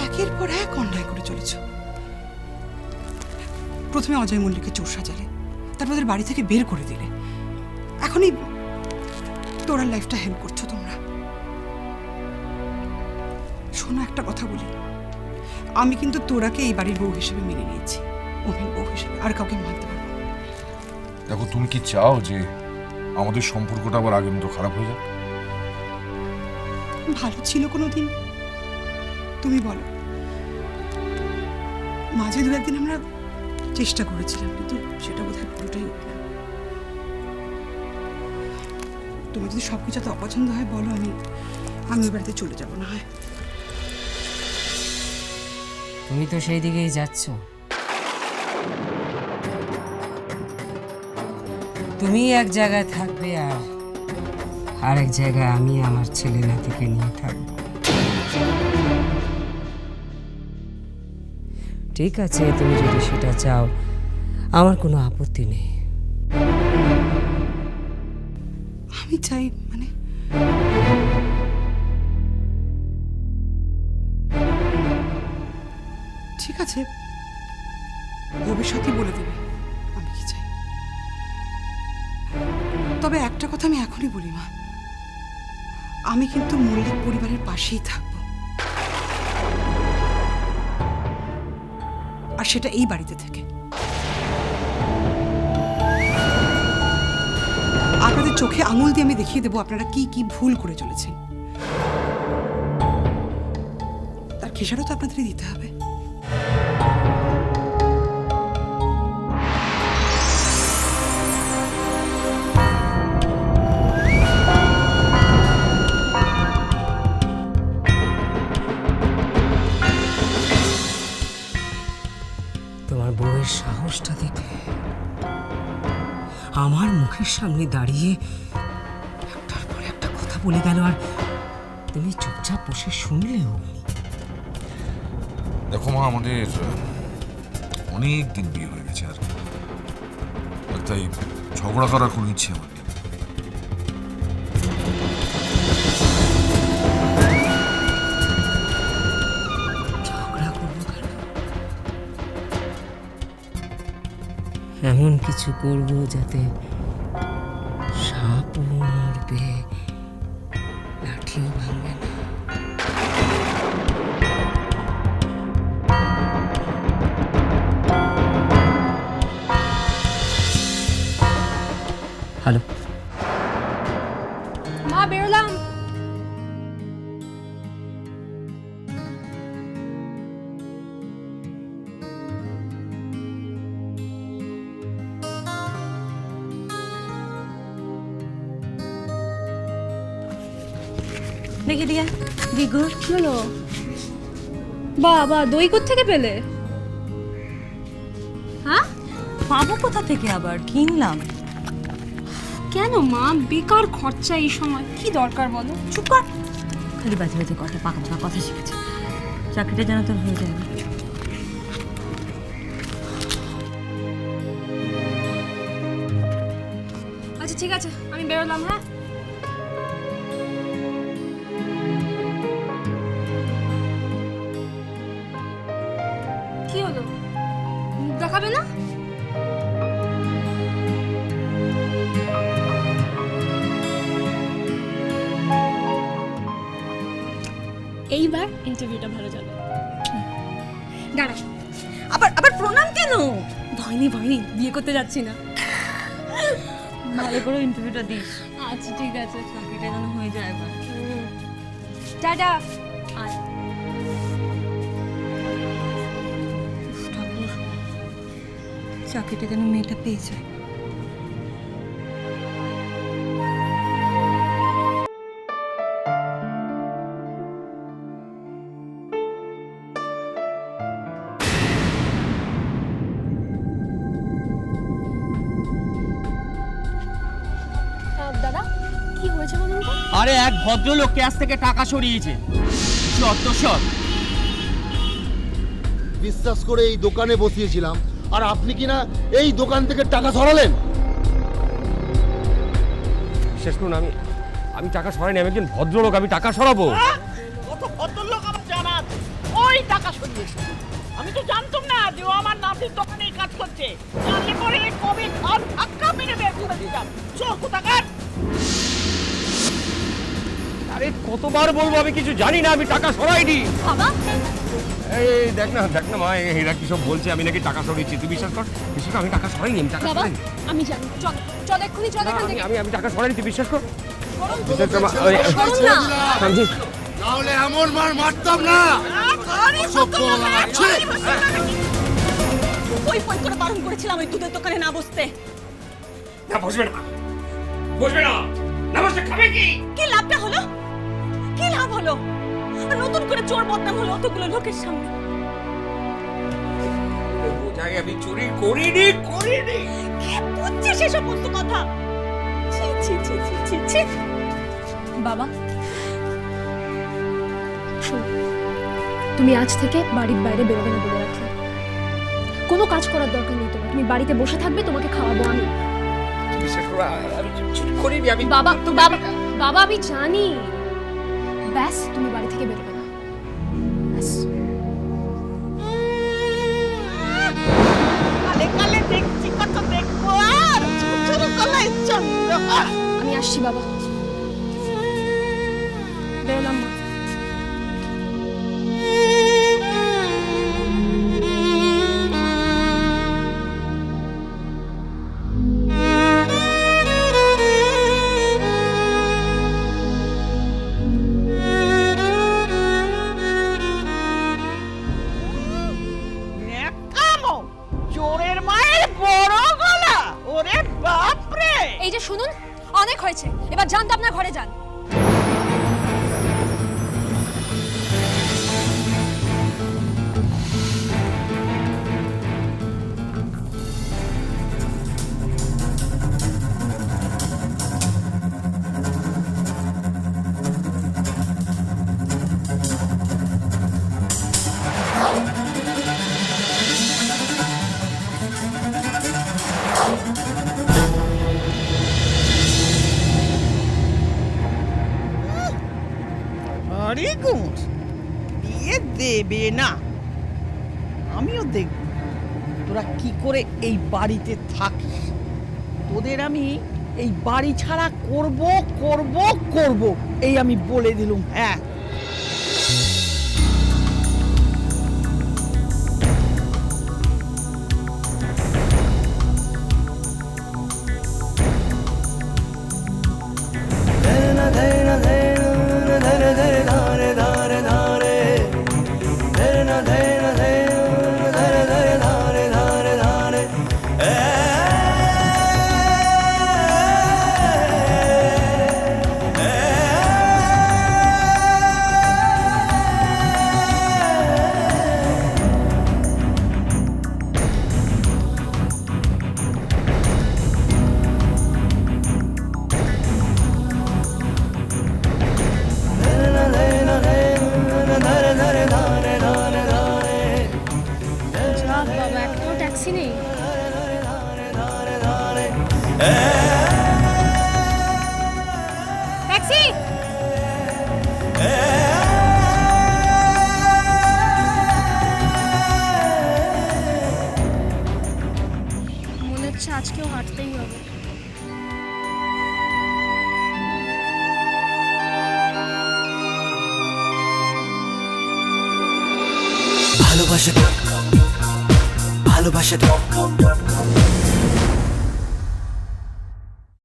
একের পর এক অন্যায় করে চলেছ। প্রথমে অজয় মল্লিককে চোর সাজালে, তারপর ওদের বাড়ি থেকে বের করে দিলে, এখনই তোরার লাইফটা হেল্প করছো তোমরা। শোনো, একটা কথা বলি, আমি কিন্তু তোরাকে এই বাড়ির বউ হিসেবে মেনে নিয়েছি, অভির বউ হিসেবে, আর কাউকে মানতে পারবো না। দেখো, তুমি কি চাও যে আমাদের সম্পর্কটা আবার আগের মতো খারাপ হয়ে যাক? ভালো ছিল কোনোদিন? তুমি বলো। মাঝে দু একদিন আমরা চেষ্টা করেছিলাম, কিন্তু সেটা বোধহয় পুরোটাই উঠল। তোমার যদি সবকিছু এত অপছন্দ হয় বলো, আমি ওই বাড়িতে চলে যাবো না হয়। তুমি তো সেই দিকেই যাচ্ছ। তুমি এক জায়গায় থাকবে আর এক জায়গায় আমি আমার ছেলে নাতিকে নিয়ে থাকবো। ঠিক আছে, তুমি যদি সেটা চাও আমার কোনো আপত্তি নেই। আমি চাই মানে ঠিক আছে, ভবিষ্যতই বলে দেবে আমি কি চাই। তবে একটা কথা আমি এখনই বলি মা, আমি কিন্তু মল্লিক পরিবারের পাশেই থাকবো, আর সেটা এই বাড়িতে থেকে। আপনাদের চোখে আঙুল দিয়ে আমি দেখিয়ে দেবো আপনারা কি কি ভুল করে চলেছেন, তার খেসারও তো আপনাদেরই দিতে হবে। তোমার বউয়ের সাহসটা দেখে আমার মুখের সামনে দাঁড়িয়ে একটার পর একটা কথা বলে গেল, আর তুমি চুপচাপ বসে শুনলেও। দেখো মা, আমাদের অনেক দিন বিয়ে হয়ে গেছে, আর তাই ঝগড়া করার কোনো ইচ্ছে আমার নেই। ঝগড়া করবো কেন? এমন কিছু করবো যাতে সাপও মরবে, লাঠিও ভাঙবে না। হ্যালো মা, বেরোলাম। দেখি দিয়া দিগো হলো বাবা, দই কোত্থেকে পেলে? হ্যাঁ, পাবো কোথা থেকে, আবার কিনলাম। কেন মা, বেকার খরচা এই সময়, কি দরকার বলো? চুপ কর, খালি বাজে বাজে কথা, পাকা পাকা কথা শিখেছে। চাকরিটা যেন তোর হয়ে যাবে। আচ্ছা ঠিক আছে, আমি বেরোলাম। হ্যাঁ, কি হলো, মুখ দেখাবে না? এইবার ইন্টারভিউটা ভালো যাবে। দাঁড়া, আবার আবার প্রণাম কেন? ভয়নি ভয়নি, বিয়ে করতে যাচ্ছি না। ভালো করে ইন্টারভিউটা দিস, আচ্ছা ঠিক আছে, চাকরিটা যেন হয়ে যায় এবার। টাটা। আর ঠাকুর, চাকরিটা যেন মেয়েটা পেয়ে যায়। দাদা, কি হয়েছে বলুন তো? আরে এক ভদ্রলোক ক্যাশ থেকে টাকা সরিয়েছে, সব বিশ্বাস করে এই দোকানে বসিয়েছিলাম, আর আপনি কিনা এই দোকান থেকে টাকা সরালেন। শেষ করুন, আমি টাকা সরাইনি, আমি একজন ভদ্রলোক, আমি টাকা সরাবো। কত ভদ্রলোক আমার জানা আছে। ও ওই টাকা সরিয়েছে। আমি তো জানতাম না যে ও আমার নাতির দোকানেই কাজ করছে। জানলে পরে কবে ঘর ধাক্কা মেরে বের করে দিতাম। চোর কোথাকার। আরে কতবার বলবো আমি কিছু জানি না, আমি টাকা সরাইনি। বাবা এই দেখ না মা, এরা কি সব বলছে আমি নাকি টাকা সরিয়েছি। তুই বিশ্বাস কর, আমি টাকা সরাইনি, আমি টাকা বাবা সরাইনি। আমি জানি, চল চল এক্ষুনি চল এখান থেকে। আমি টাকা সরাইনি, তুই বিশ্বাস কর। সরুন, বিশ্বাস কর মা, সরুন না। নাহলে এমন মার মারতাম না। অসভ্য লাগাচ্ছে। ওই করে বারণ করেছিলাম ওই দুধের দোকানে না বসতে। না বসবে না, না বসে খাবে কি? কি লাভটা হলো? কি লাভ হলো? আর নতুন করে চোর বদনাম হলো অতগুলো লোকের সামনে। বোঝাই আমি চুরি করিনি। কে বুঝছে সে সমস্ত কথা? ছি ছি ছি ছি ছি ছি। বাবা শোনো, তুমি আজ থেকে বাড়ির বাইরে বেরোবে না বলে রাখলে। কোনো কাজ করার দরকার নেই তোমার, তুমি বাড়িতে বসে থাকবে, তোমাকে খাওয়াবো আমি। বিশ্বাস করো আমি চুরি করিনি। আমি বাবা বাবা বাবা আমি জানি, ব্যাস তুমি বাড়ি থেকে বেরোবে না, ব্যাস। কালে কালে দেখছি কত দেখবো আর ছোট গলায় চন্দ্র। আমি আসছি বাবা, বেরোলাম মা। নেকামো, চোরের মায়ের বড় গলা। ওরে বাপ রে। এই যে শুনুন, অনেক হয়েছে, এবার যান তো আপনার ঘরে যান। আরে গুণ বিয়ে দেবে না। আমিও দেখব তোরা কি করে এই বাড়িতে থাকিস। তোদের আমি এই বাড়ি ছাড়া করব করব করব, এই আমি বলে দিলুম। হ্যাঁ যাক বাবা, একটাও ট্যাক্সি নেই। ট্যাক্সি! মনে হচ্ছে আজকেও হাঁটতেই হবে। ভালোবাসা